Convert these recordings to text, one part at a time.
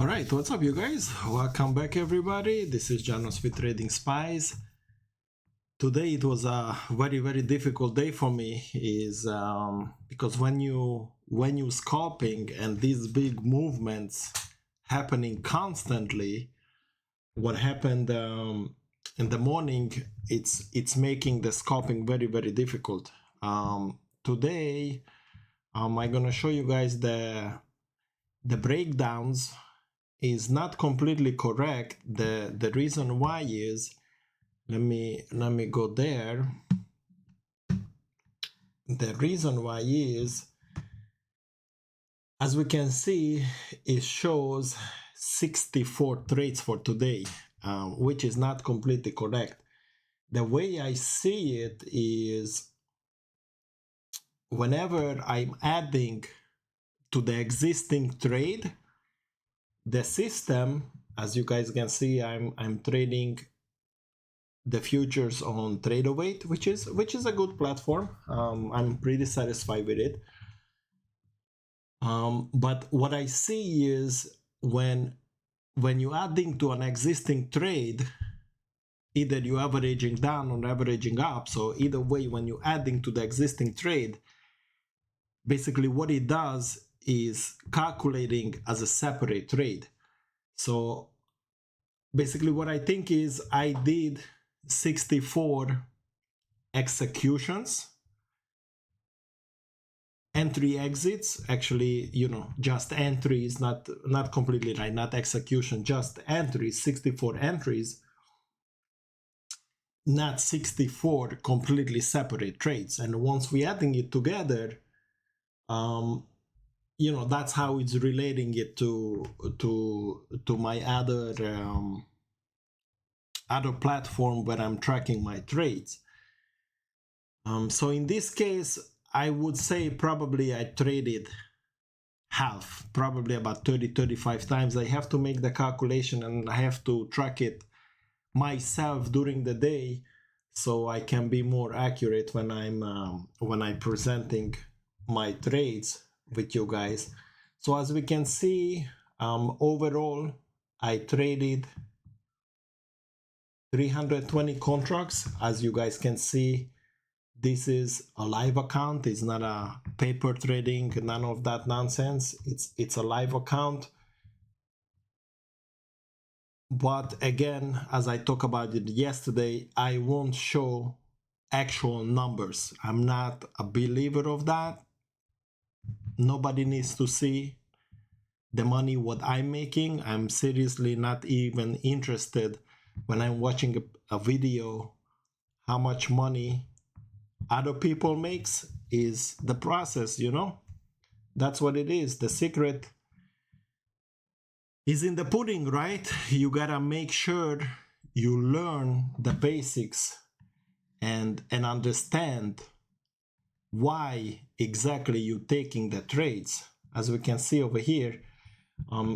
All right, what's up, you guys? Welcome back, everybody. This is Janos with Trading Spies. Today it was a very difficult day for me, because when you scalping and these big movements happening constantly, what happened in the morning, it's making the scalping very difficult. Today, I'm gonna show you guys the breakdowns is not completely correct. The reason why is, let me go there. The reason why is, as we can see, it shows 64 trades for today, which is not completely correct. The way I see it is, whenever I'm adding to the existing trade, the system, as you guys can see, I'm trading the futures on Tradeovate, which is a good platform. I'm pretty satisfied with it. But what I see is, when you're adding to an existing trade, either you're averaging down or averaging up. So either way, when you're adding to the existing trade, basically what it does is calculating as a separate trade. So basically what I think is, I did 64 executions, entry exits, actually, just entries, not completely right, not execution, just entries, 64 entries, not 64 completely separate trades. And once we're adding it together, that's how it's relating it to my other platform where I'm tracking my trades. So in this case, I would say probably I traded half, probably about 30-35 times. I have to make the calculation and I have to track it myself during the day, so I can be more accurate when I'm presenting my trades with you guys. So as we can see, overall I traded 320 contracts. As you guys can see, this is a live account. It's not a paper trading, none of that nonsense. It's a live account. But again, as I talked about it yesterday, I won't show actual numbers. I'm not a believer of that. Nobody needs to see the money what I'm making. I'm seriously not even interested when I'm watching a video how much money other people makes. Is the process, that's what it is. The secret is in the pudding, right? You gotta make sure you learn the basics and understand why exactly you're taking the trades. As we can see over here,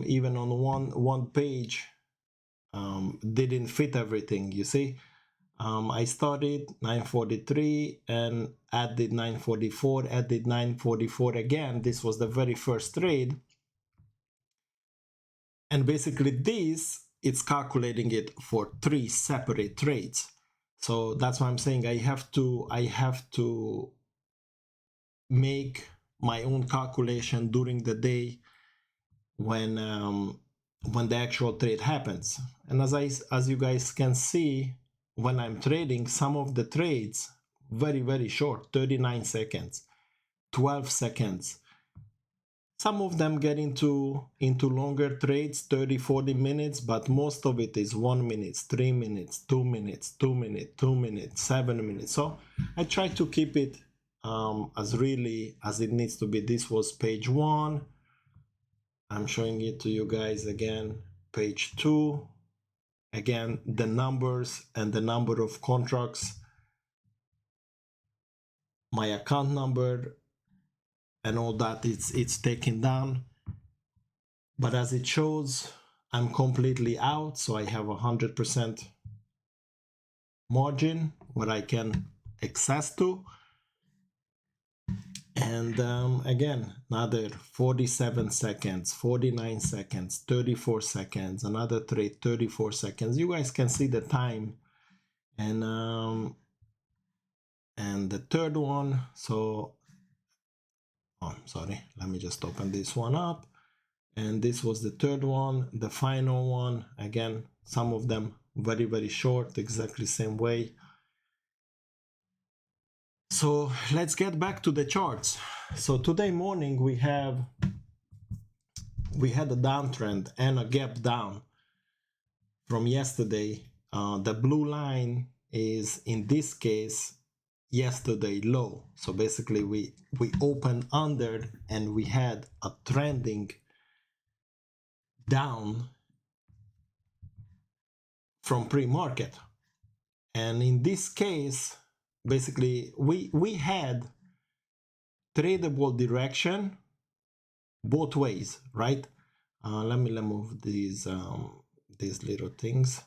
even on one page, didn't fit everything. You see, I started 943 and added 944, added 944 again. This was the very first trade, and basically this, it's calculating it for 3 separate trades. So that's why I'm saying I have to make my own calculation during the day when the actual trade happens. And as you guys can see, when I'm trading, some of the trades very short, 39 seconds, 12 seconds. Some of them get into longer trades, 30-40 minutes, but most of it is 1 minute, 3 minutes, 2 minutes, 2 minutes, 2 minutes, 7 minutes. So I try to keep it as really as it needs to be. This was page 1. I'm showing it to you guys again. Page 2. Again, the numbers and the number of contracts, my account number, and all that, it's taken down. But as it shows, I'm completely out, so I have 100% margin what I can access to. And again, another 47 seconds, 49 seconds, 34 seconds, another trade, 34 seconds. You guys can see the time. And the third one, so sorry, let me just open this one up. And this was the third one, the final one. Again, some of them very, very short, exactly same way. So let's get back to the charts. So today morning we had a downtrend and a gap down from yesterday. The blue line is in this case yesterday low. So basically we opened under and we had a trending down from pre-market. And in this case, basically we had tradable direction both ways, right? Let me remove these little things,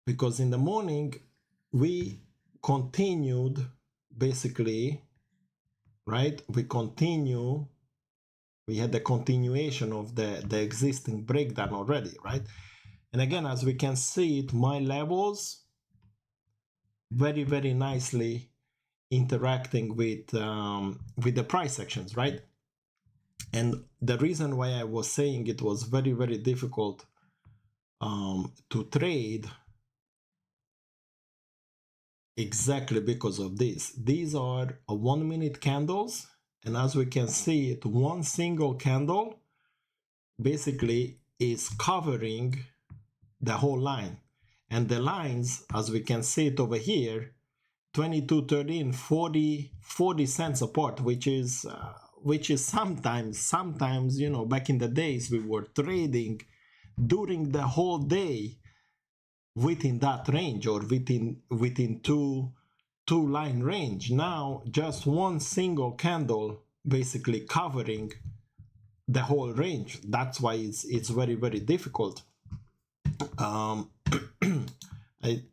because in the morning we continued basically, right? We had the continuation of the existing breakdown already, right? And again, as we can see it, my levels very, very nicely interacting with the price actions, right? And the reason why I was saying it was very, very difficult to trade, exactly because of this. These are 1 minute candles, and as we can see it, one single candle basically is covering the whole line. And the lines, as we can see it over here, 22, 13, 40 cents apart, which is sometimes, you know, back in the days we were trading during the whole day within that range, or within two line range. Now just one single candle basically covering the whole range. That's why it's very, very difficult.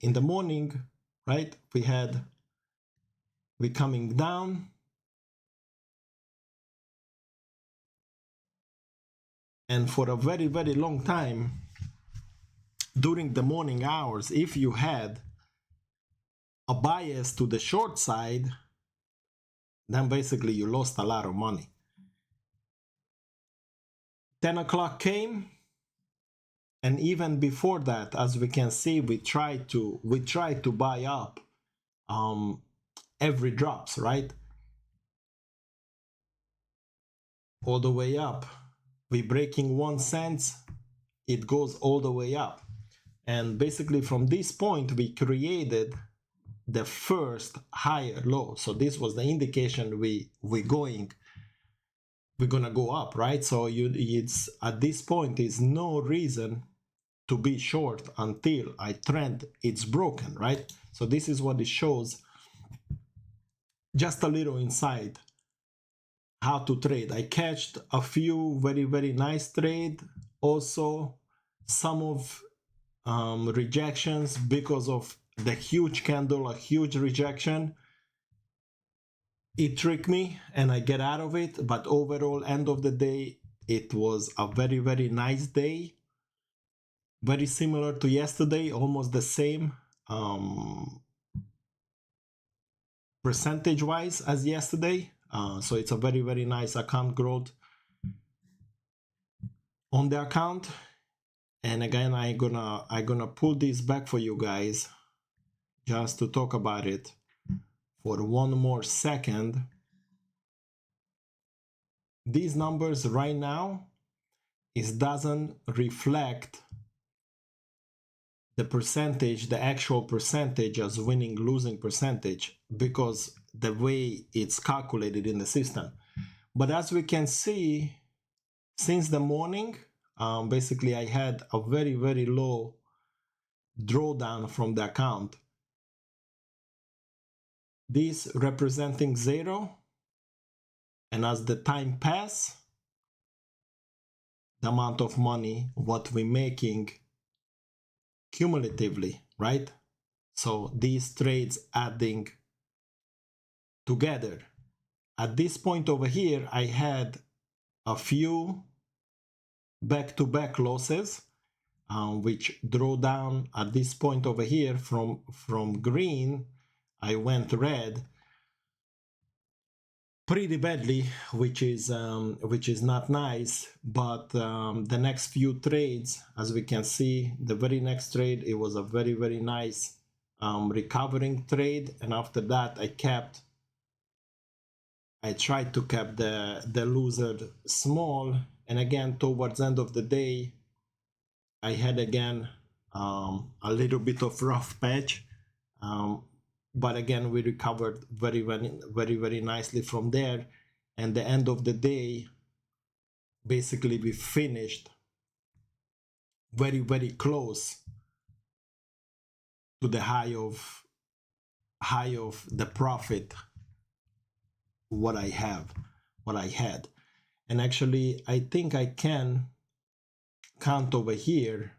In the morning, right, we coming down, and for a very, very long time during the morning hours, if you had a bias to the short side, then basically you lost a lot of money. 10 o'clock came, and even before that, as we can see, we tried to buy up every drops, right, all the way up. We breaking 1 cent, it goes all the way up. And basically from this point we created the first higher low. So this was the indication we're gonna go up, right? So it's at this point is no reason to be short until a trend it's broken, right? So this is what it shows, just a little insight how to trade. I catched a few very, very nice trade, also some of rejections because of the huge candle, a huge rejection. It tricked me and I get out of it, but overall, end of the day, it was a very, very nice day. Very similar to yesterday, almost the same percentage wise as yesterday. So it's a very, very nice account growth on the account. And again, I'm gonna pull this back for you guys just to talk about it for one more second. These numbers right now, it doesn't reflect the percentage, the actual percentage as winning losing percentage, because the way it's calculated in the system. But as we can see, since the morning, basically I had a very, very low drawdown from the account. This representing 0, and as the time pass, the amount of money what we're making cumulatively, right? So these trades adding together at this point over here, I had a few back-to-back losses, which draw down at this point over here from green. I went red pretty badly, which is not nice. But the next few trades, as we can see, the very next trade, it was a very nice recovering trade, and after that I tried to keep the loser small. And again, towards the end of the day, I had again a little bit of rough patch, but again we recovered very nicely from there. And the end of the day, basically we finished very close to the high of the profit what I had. And actually I think I can count over here,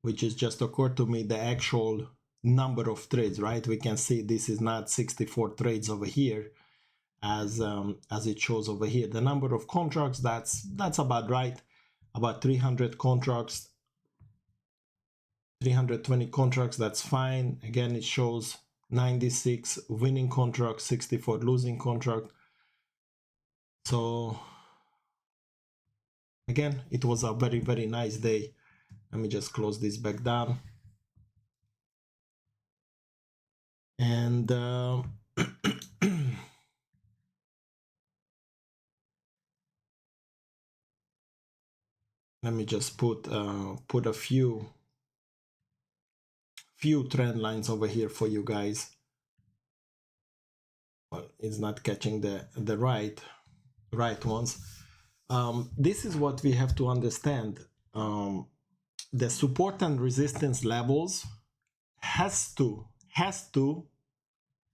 which is just occurred to me, the actual number of trades, right? We can see this is not 64 trades over here as it shows over here. The number of contracts, that's about right, about 300 contracts, 320 contracts, that's fine. Again, it shows 96 winning contracts, 64 losing contract. So again, it was a very nice day. Let me just close this back down. And let me just put a few trend lines over here for you guys. Well, it's not catching the right ones. This is what we have to understand. The support and resistance levels has to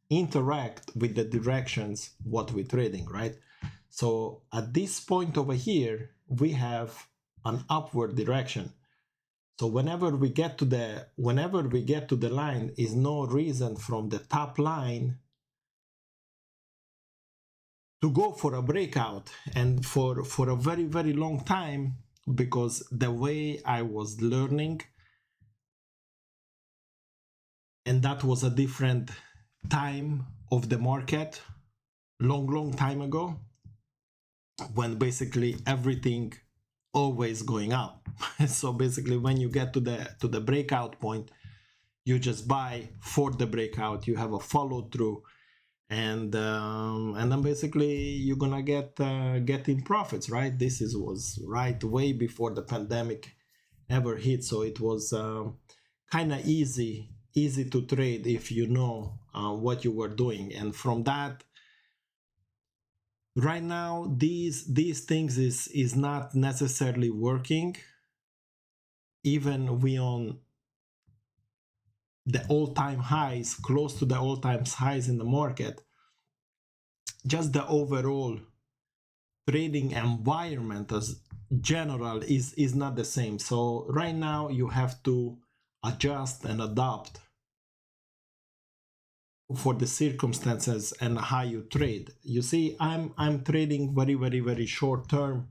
interact with the directions what we're trading, right? So at this point over here, we have an upward direction. So whenever we get to the line, is no reason from the top line to go for a breakout. And for a very long time, because the way I was learning, and that was a different time of the market, long time ago, when basically everything always going up. So basically when you get to the breakout point, you just buy for the breakout, you have a follow through, and then basically you're gonna get in profits, right? This was right way before the pandemic ever hit, so it was kind of easy to trade if you know what you were doing. And from that, right now these things is not necessarily working. Even we on the all-time highs, close to the all-time highs in the market, just the overall trading environment as general is not the same. So right now you have to adjust and adapt for the circumstances and how you trade. You see, I'm trading very short term,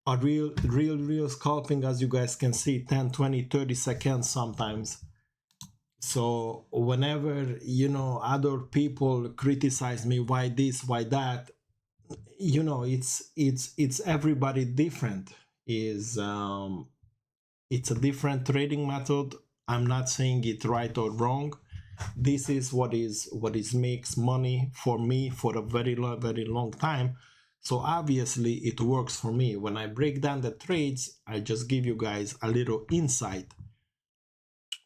a real scalping, as you guys can see, 10, 20, 30 seconds sometimes. So whenever, you know, other people criticize me, why this, why that, you know, it's everybody different. It's a different trading method. I'm not saying it right or wrong. This is what makes money for me for a very long time. So obviously it works for me. When I break down the trades, I just give you guys a little insight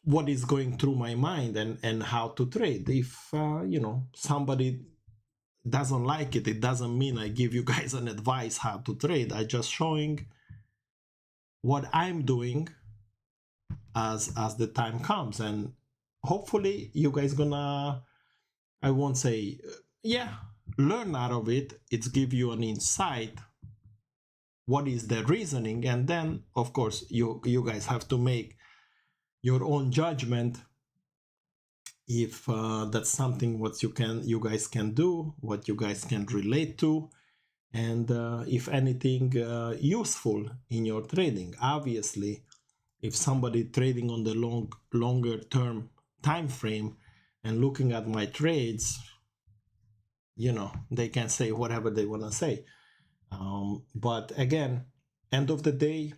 what is going through my mind and how to trade. If you know, somebody doesn't like it, it doesn't mean I give you guys an advice how to trade. I just showing what I'm doing as the time comes, and hopefully you guys gonna, I won't say learn out of it. It's give you an insight what is the reasoning, and then of course you guys have to make your own judgment if that's something what you guys can do, what you guys can relate to, and if anything useful in your trading. Obviously, if somebody trading on the longer term time frame and looking at my trades, you know, they can say whatever they want to say. But again, end of the day,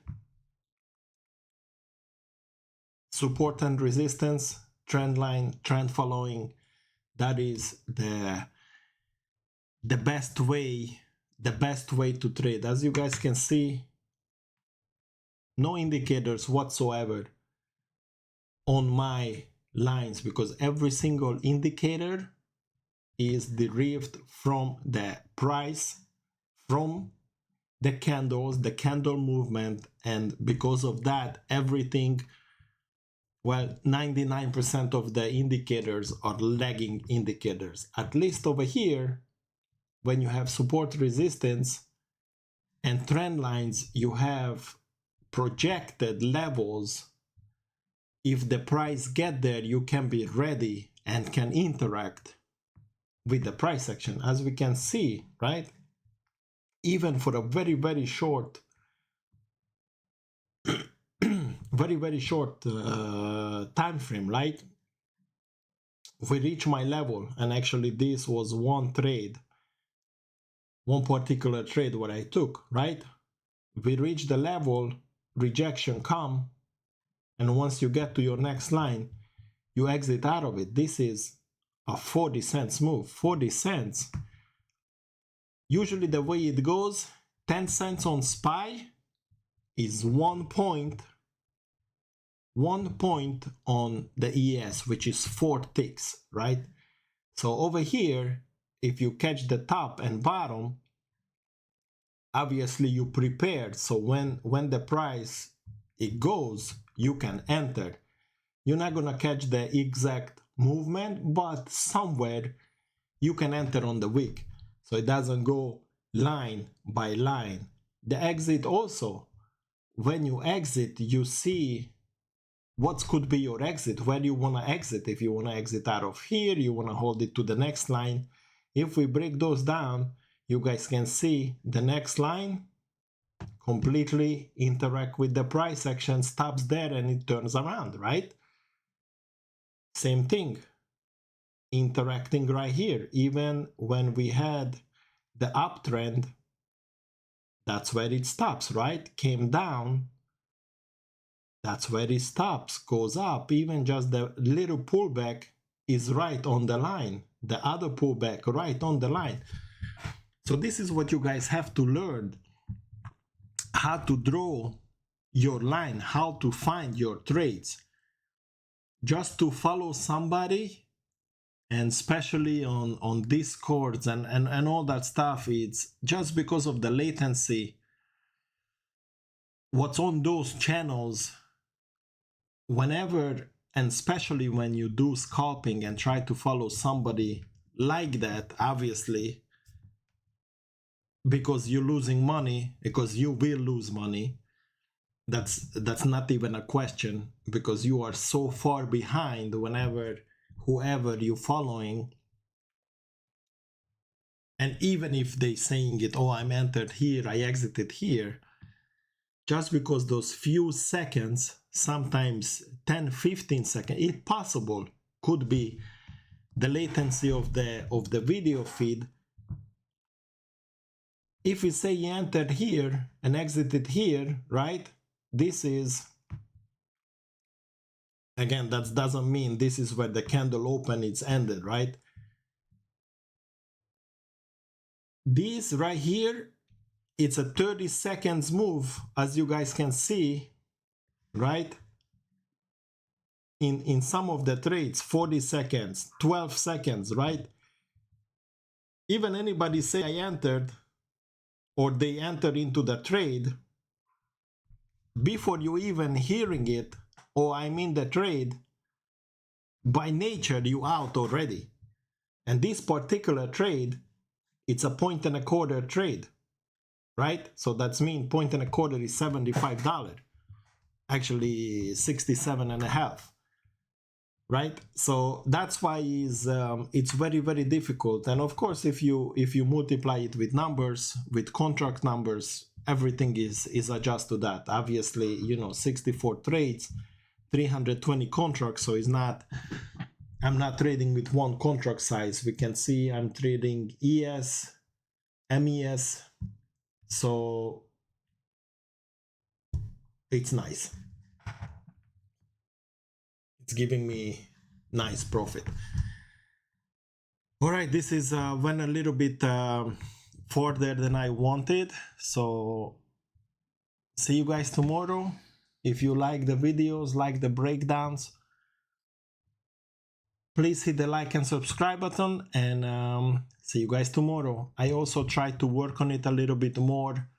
support and resistance, trend line, trend following, that is the best way to trade. As you guys can see, no indicators whatsoever on my lines, because every single indicator is derived from the price, from the candles, the candle movement, and because of that, everything, well, 99% of the indicators are lagging indicators. At least over here, when you have support, resistance, and trend lines, you have projected levels. If the price get there, you can be ready and can interact with the price action. As we can see, right? Even for a very, very short very short time frame, right? We reach my level, and actually this was one particular trade what I took, right? We reach the level, rejection come, and once you get to your next line, you exit out of it. This is a 40 cents move. 40 cents. Usually the way it goes, 10 cents on SPY is 1 point on the ES, which is 4 ticks, right? So over here, if you catch the top and bottom, obviously you prepared. So when the price it goes, you can enter. You're not gonna catch the exact movement, but somewhere you can enter on the wick, so it doesn't go line by line. The exit also, when you exit, you see what could be your exit, where you want to exit. If you want to exit out of here, you want to hold it to the next line. If we break those down, you guys can see the next line completely interact with the price action, stops there, and it turns around, right? Same thing, interacting right here. Even when we had the uptrend, that's where it stops, right? Came down, that's where it stops, goes up. Even just the little pullback is right on the line, the other pullback right on the line. So this is what you guys have to learn, how to draw your line, how to find your trades. Just to follow somebody, and especially on Discords and all that stuff, it's just because of the latency. What's on those channels, whenever, and especially when you do scalping and try to follow somebody like that, obviously, because you're losing money, because you will lose money, that's not even a question, because you are so far behind whoever you're following. And even if they saying it, oh, I'm entered here, I exited here, just because those few seconds, sometimes 10-15 seconds, if possible, could be the latency of the video feed. If we say you entered here and exited here, right? This is, again, that doesn't mean this is where the candle open, it's ended, right? This right here, it's a 30 seconds move, as you guys can see, right? In some of the trades, 40 seconds, 12 seconds, right? Even anybody say I entered, or they entered into the trade, before you even hearing it, or I'm in the trade, by nature you out already. And this particular trade, it's a 1.25 trade, right? So that's mean 1.25 is $75, actually 67.5. right? So that's why it's very, very difficult. And of course, if you multiply it with numbers, with contract numbers, everything is adjusted to that. Obviously, 64 trades, 320 contracts, so it's not, I'm not trading with one contract size. We can see I'm trading ES, MES, so it's nice. It's giving me nice profit. All right, this is went a little bit further than I wanted, so see you guys tomorrow. If you like the videos, like the breakdowns, please hit the like and subscribe button, and see you guys tomorrow. I also try to work on it a little bit more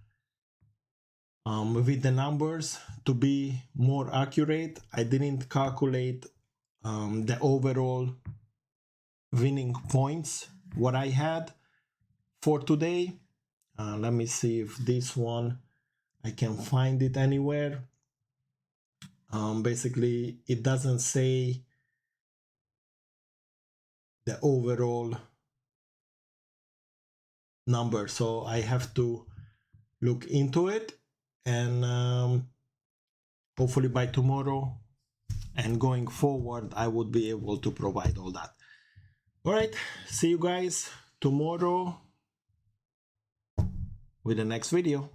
with the numbers to be more accurate. I didn't calculate the overall winning points what I had for today. Let me see if this one I can find it anywhere. Basically, it doesn't say the overall number, so I have to look into it, and hopefully by tomorrow and going forward I would be able to provide all that. All right, see you guys tomorrow with the next video.